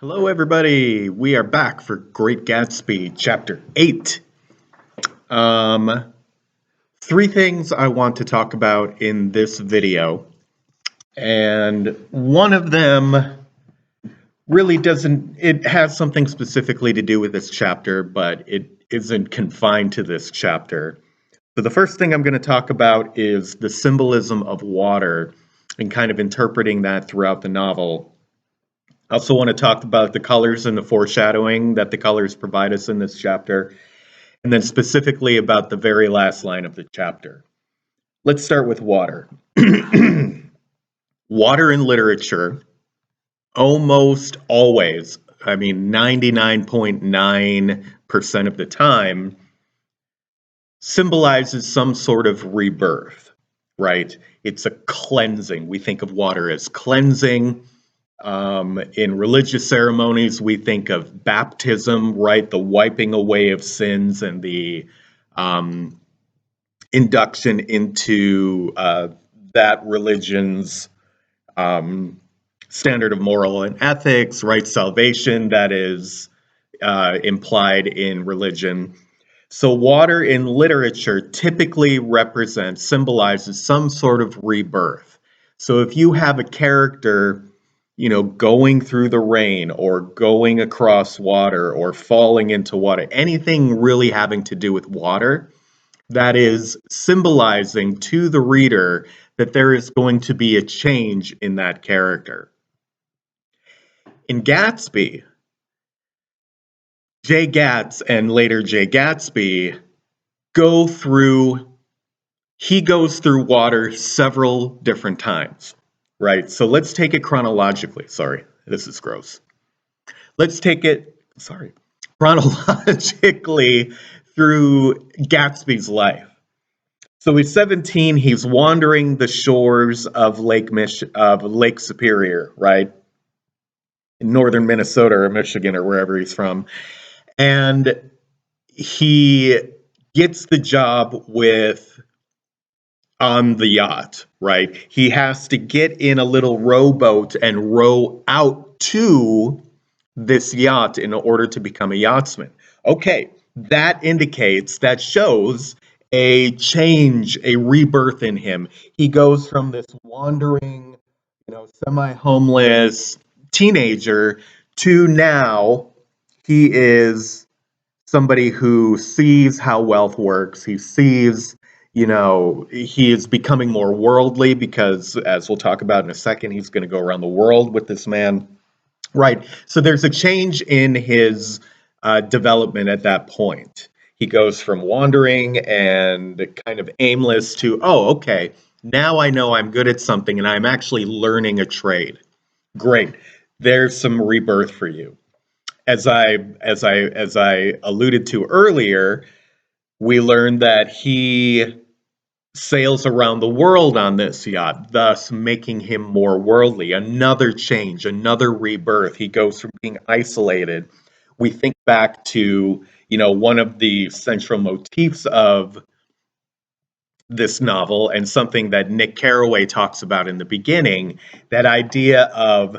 Hello, everybody. We are back for Great Gatsby, Chapter 8. Um, Three things I want to talk about in this video, and one of them really doesn't, it has something specifically to do with this chapter, but it isn't confined to this chapter. So the first thing I'm going to talk about is the symbolism of water and kind of interpreting that throughout the novel. I also want to talk about the colors and the foreshadowing that the colors provide us in this chapter, and then specifically about the very last line of the chapter. Let's start with water. Water in literature, almost always, 99.9% of the time, symbolizes some sort of rebirth, right? It's a cleansing. We think of water as cleansing. In religious ceremonies, we think of baptism, right? The wiping away of sins and the induction into that religion's standard of moral and ethics, right? Salvation that is implied in religion. So water in literature typically symbolizes some sort of rebirth. So if you have a character, going through the rain or going across water or falling into water, anything really having to do with water, that is symbolizing to the reader that there is going to be a change in that character. In Gatsby, Jay Gatz and later Jay Gatsby goes through water several different times, right? So let's take it chronologically. Sorry, this is gross. Let's take it, chronologically through Gatsby's life. So he's 17, he's wandering the shores of Lake Superior, right? In northern Minnesota or Michigan or wherever he's from. And he gets the job on the yacht, right? He has to get in a little rowboat and row out to this yacht in order to become a yachtsman. Okay, that shows a change, a rebirth in him. He goes from this wandering, semi-homeless teenager to now he is somebody who sees how wealth works. He sees, he is becoming more worldly because, as we'll talk about in a second, he's going to go around the world with this man. Right. So there's a change in his development at that point. He goes from wandering and kind of aimless to, oh, okay, now I know I'm good at something and I'm actually learning a trade. Great. There's some rebirth for you. As I alluded to earlier, we learned that he sails around the world on this yacht, thus making him more worldly. Another change, another rebirth. He goes from being isolated. We think back to, one of the central motifs of this novel and something that Nick Carraway talks about in the beginning, that idea of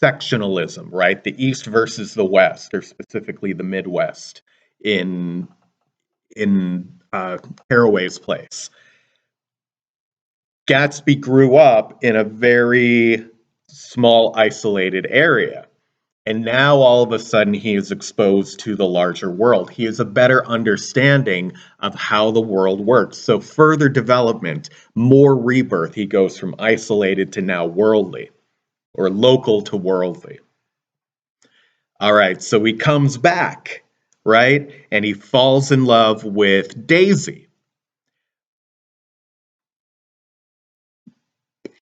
sectionalism, right? The East versus the West, or specifically the Midwest in Carraway's place. Gatsby grew up in a very small, isolated area. And now all of a sudden he is exposed to the larger world. He has a better understanding of how the world works. So further development, more rebirth. He goes from isolated to now worldly, or local to worldly. All right, so he comes back, right? And he falls in love with Daisy.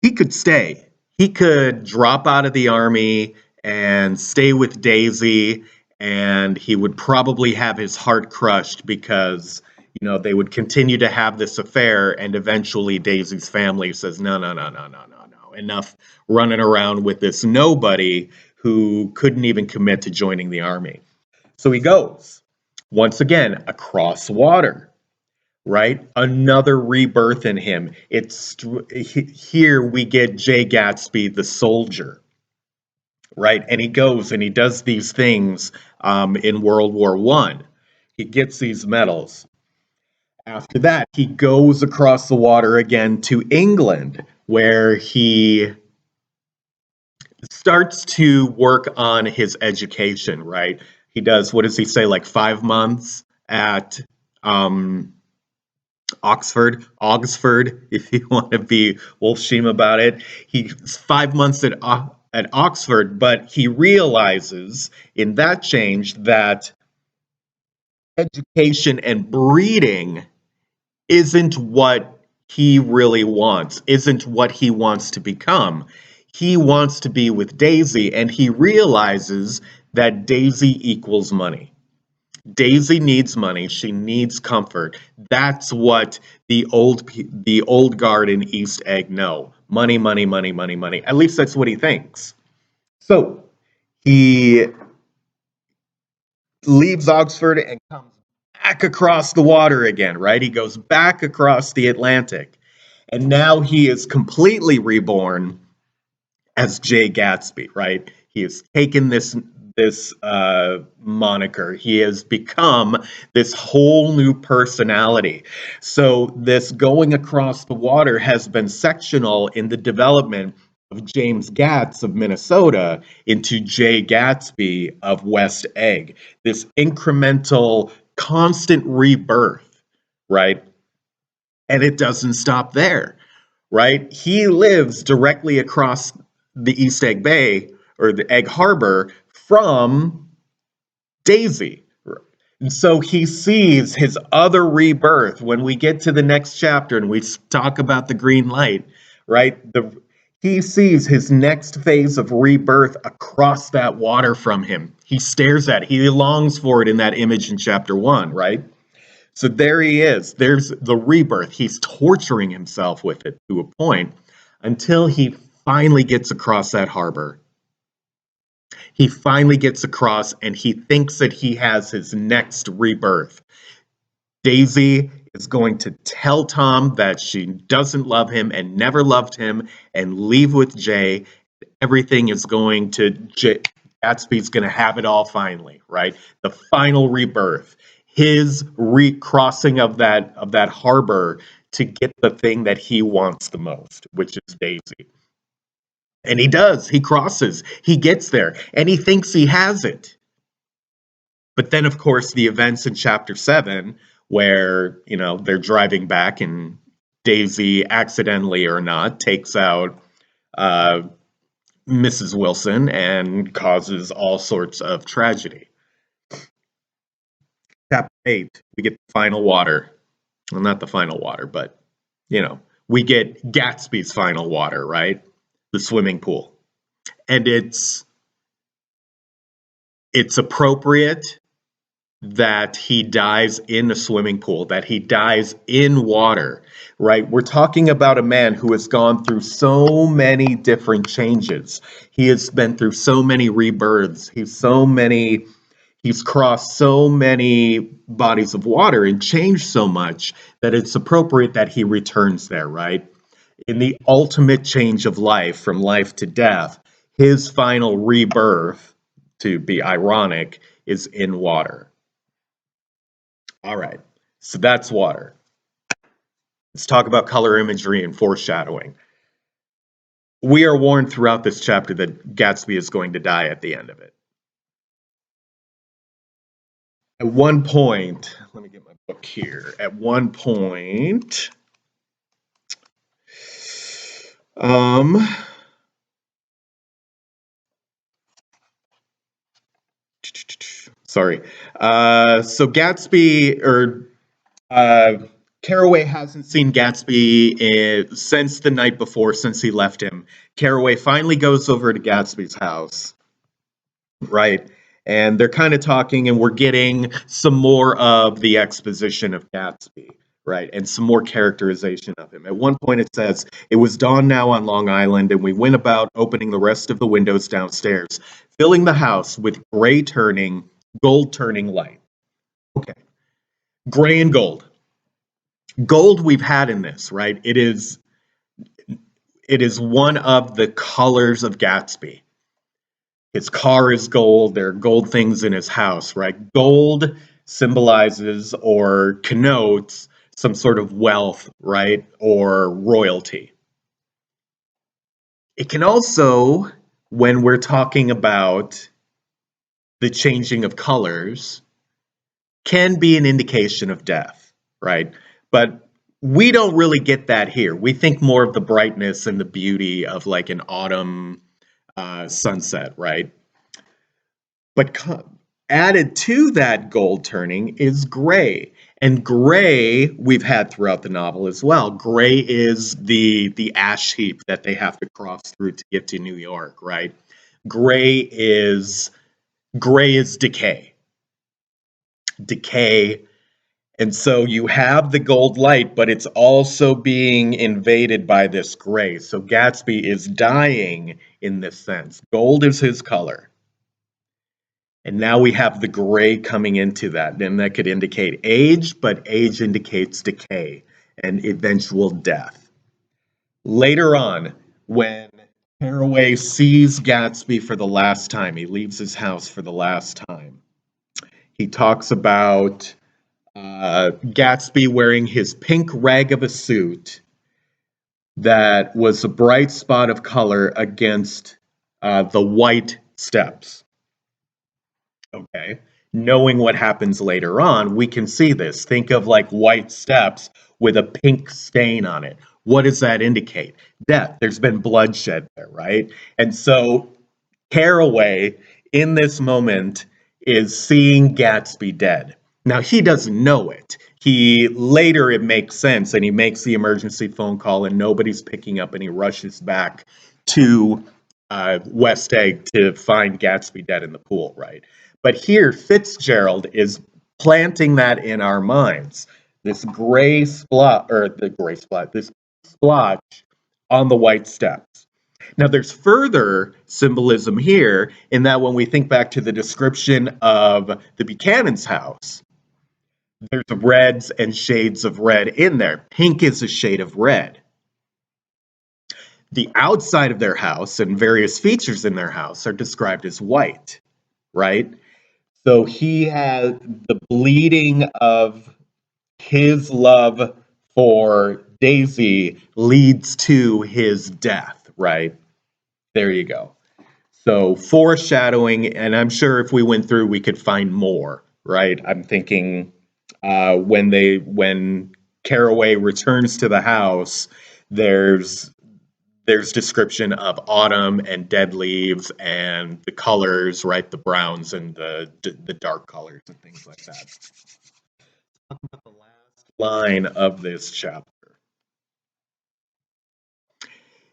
He could stay. He could drop out of the army and stay with Daisy, and he would probably have his heart crushed because, they would continue to have this affair, and eventually Daisy's family says, no, enough running around with this nobody who couldn't even commit to joining the army. So he goes, once again, across water. Right? Another rebirth in him. Here we get Jay Gatsby, the soldier, right? And he goes and he does these things in World War One. He gets these medals. After that, he goes across the water again to England, where he starts to work on his education, right? He does, what does he say, like 5 months at um, Oxford, if you want to be Wolfsheim about it. He's 5 months at Oxford, but he realizes in that change that education and breeding isn't what he really wants, isn't what he wants to become. He wants to be with Daisy, and he realizes that Daisy equals money. Daisy needs money. She needs comfort. That's what the old guard in East Egg know. Money, money, money, money, money. At least that's what he thinks. So he leaves Oxford and comes back across the water again, right? He goes back across the Atlantic. And now he is completely reborn as Jay Gatsby, right? He has taken this moniker. He has become this whole new personality. So this going across the water has been sectional in the development of James Gatz of Minnesota into Jay Gatsby of West Egg. This incremental, constant rebirth, right? And it doesn't stop there, right? He lives directly across the East Egg Bay or the Egg Harbor from Daisy. And so he sees his other rebirth when we get to the next chapter and we talk about the green light, right? He sees his next phase of rebirth across that water from him. He stares at it. He longs for it in that image in chapter 1, right? So there he is. There's the rebirth. He's torturing himself with it to a point until he finally gets across that harbor. He finally gets across and he thinks that he has his next rebirth. Daisy is going to tell Tom that she doesn't love him and never loved him and leave with Jay. Everything is going to Gatsby's going to have it all finally, right? The final rebirth, his recrossing of that harbor to get the thing that he wants the most, which is Daisy. And he does. He crosses. He gets there, and he thinks he has it. But then, of course, the events in chapter 7, where they're driving back, and Daisy, accidentally or not, takes out uh, Mrs. Wilson and causes all sorts of tragedy. Chapter 8, we get the final water. Well, not the final water, but, we get Gatsby's final water, right? The swimming pool. And it's appropriate that he dies in a swimming pool, that he dies in water, right? We're talking about a man who has gone through so many different changes. He has been through so many rebirths. He's crossed so many bodies of water and changed so much that it's appropriate that he returns there, right? In the ultimate change of life, from life to death, his final rebirth, to be ironic, is in water. All right, so that's water. Let's talk about color imagery and foreshadowing. We are warned throughout this chapter that Gatsby is going to die at the end of it. At one point, let me get my book here. At one point, sorry. So Gatsby, or Carraway hasn't seen Gatsby since the night before, since he left him. Carraway finally goes over to Gatsby's house, right? And they're kind of talking, and we're getting some more of the exposition of Gatsby, right? And some more characterization of him. At one point, it says, "It was dawn now on Long Island, and we went about opening the rest of the windows downstairs, filling the house with gold turning light." Okay. Gray and gold. Gold we've had in this, right? It is one of the colors of Gatsby. His car is gold. There are gold things in his house, right? Gold symbolizes or connotes some sort of wealth, right? Or royalty. It can also, when we're talking about the changing of colors, can be an indication of death, right? But we don't really get that here. We think more of the brightness and the beauty of like an autumn sunset, right? But added to that gold turning is gray. And gray we've had throughout the novel as well. Gray is the ash heap that they have to cross through to get to New York, right? Gray is decay. Decay. And so you have the gold light, but it's also being invaded by this gray. So Gatsby is dying in this sense. Gold is his color. And now we have the gray coming into that. And that could indicate age, but age indicates decay and eventual death. Later on, when Caraway sees Gatsby for the last time, he leaves his house for the last time. He talks about Gatsby wearing his pink rag of a suit that was a bright spot of color against the white steps. Okay. Knowing what happens later on, we can see this. Think of like white steps with a pink stain on it. What does that indicate? Death. There's been bloodshed there, right? And so Caraway, in this moment, is seeing Gatsby dead. Now, he doesn't know it. Later, it makes sense, and he makes the emergency phone call, and nobody's picking up, and he rushes back to West Egg to find Gatsby dead in the pool, right? But here, Fitzgerald is planting that in our minds. This gray splotch, this splotch on the white steps. Now, there's further symbolism here in that when we think back to the description of the Buchanan's house, there's reds and shades of red in there. Pink is a shade of red. The outside of their house and various features in their house are described as white, right? So he has the bleeding of his love for Daisy leads to his death, right? There you go. So foreshadowing, and I'm sure if we went through, we could find more, right? I'm thinking when Caraway returns to the house, there's description of autumn and dead leaves and the colors, right? The browns and the dark colors and things like that. Talk about the last line of this chapter.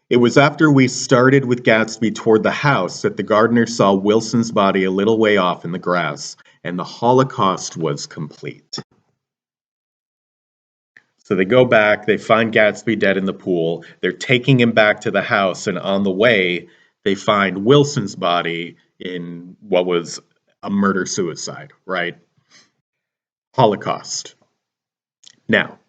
It was after we started with Gatsby toward the house that the gardener saw Wilson's body a little way off in the grass, and the Holocaust was complete. So they go back, they find Gatsby dead in the pool, they're taking him back to the house, and on the way, they find Wilson's body in what was a murder-suicide, right? Holocaust. Now,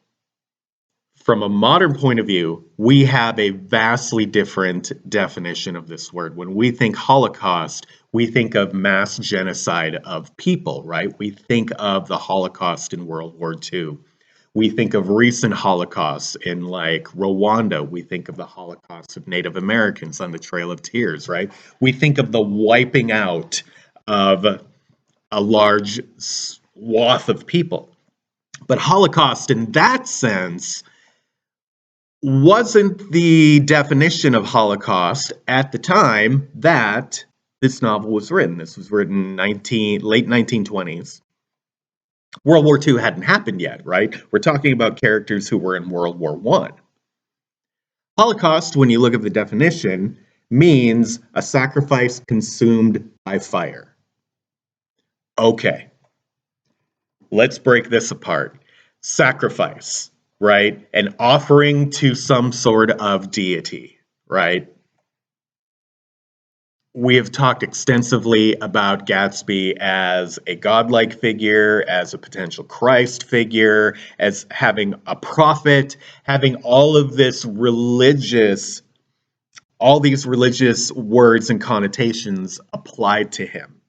from a modern point of view, we have a vastly different definition of this word. When we think Holocaust, we think of mass genocide of people, right? We think of the Holocaust in World War II. We think of recent Holocausts in like Rwanda. We think of the Holocaust of Native Americans on the Trail of Tears, right? We think of the wiping out of a large swath of people. But Holocaust in that sense wasn't the definition of Holocaust at the time that this novel was written. This was written late 1920s. World War II hadn't happened yet, right? We're talking about characters who were in World War I. Holocaust, when you look at the definition, means a sacrifice consumed by fire. Okay, let's break this apart. Sacrifice, right? An offering to some sort of deity, right? We have talked extensively about Gatsby as a godlike figure, as a potential Christ figure, as having a prophet, having all of this religious all these religious words and connotations applied to him.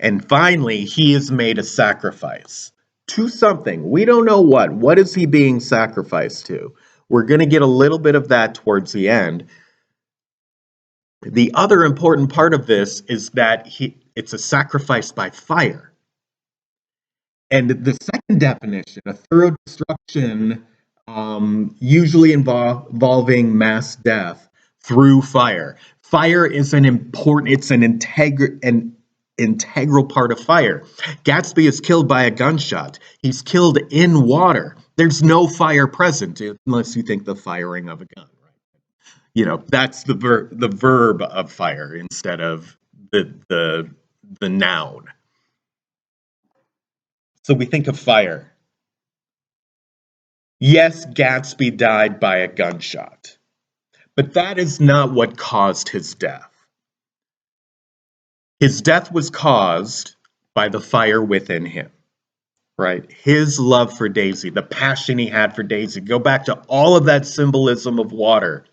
And finally, he is made a sacrifice to something. We don't know what. What is he being sacrificed to? We're going to get a little bit of that towards the end. The other important part of this is that it's a sacrifice by fire. And the second definition, a thorough destruction, usually involving mass death through fire. Fire is an integral part of fire. Gatsby is killed by a gunshot. He's killed in water. There's no fire present unless you think the firing of a gun, right? That's the verb of fire instead of the noun. So we think of fire. Yes, Gatsby died by a gunshot, but that is not what caused his death. His death was caused by the fire within him, right? His love for Daisy, the passion he had for Daisy. Go back to all of that symbolism of water.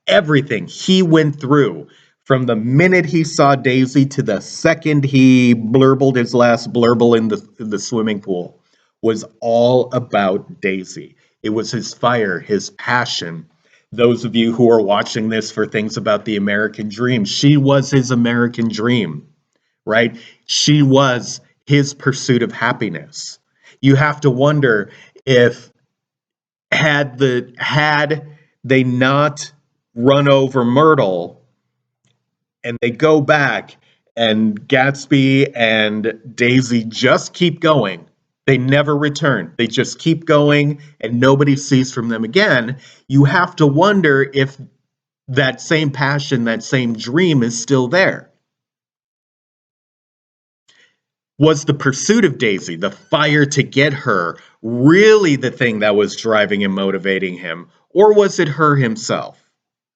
Everything he went through from the minute he saw Daisy to the second he blurbled his last blurble in the swimming pool was all about Daisy. It was his fire, his passion. Those of you who are watching this for things about the American dream, she was his American dream, right? She was his pursuit of happiness. You have to wonder if had they not run over Myrtle and they go back and Gatsby and Daisy just keep going. They never return. They just keep going and nobody sees from them again. You have to wonder if that same passion, that same dream is still there. Was the pursuit of Daisy, the fire to get her, really the thing that was driving and motivating him? Or was it her himself?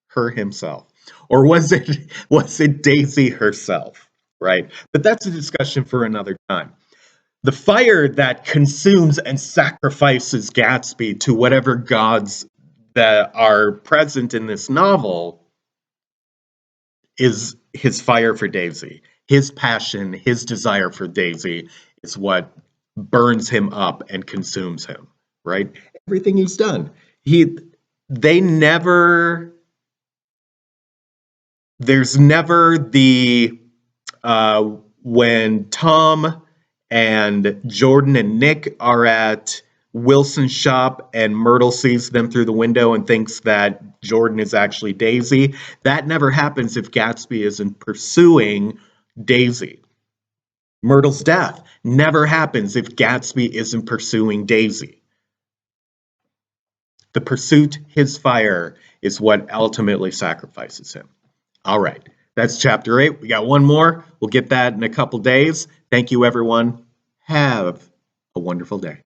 Her himself. Or was it Daisy herself? Right? But that's a discussion for another time. The fire that consumes and sacrifices Gatsby to whatever gods that are present in this novel is his fire for Daisy. His passion, his desire for Daisy is what burns him up and consumes him, right? Everything he's done. They never, there's never the, when Tom and Jordan and Nick are at Wilson's shop and Myrtle sees them through the window and thinks that Jordan is actually Daisy. That never happens if Gatsby isn't pursuing Daisy. Myrtle's death never happens if Gatsby isn't pursuing Daisy. The pursuit, his fire, is what ultimately sacrifices him. All right, that's chapter 8. We got one more. We'll get that in a couple days. Thank you, everyone. Have a wonderful day.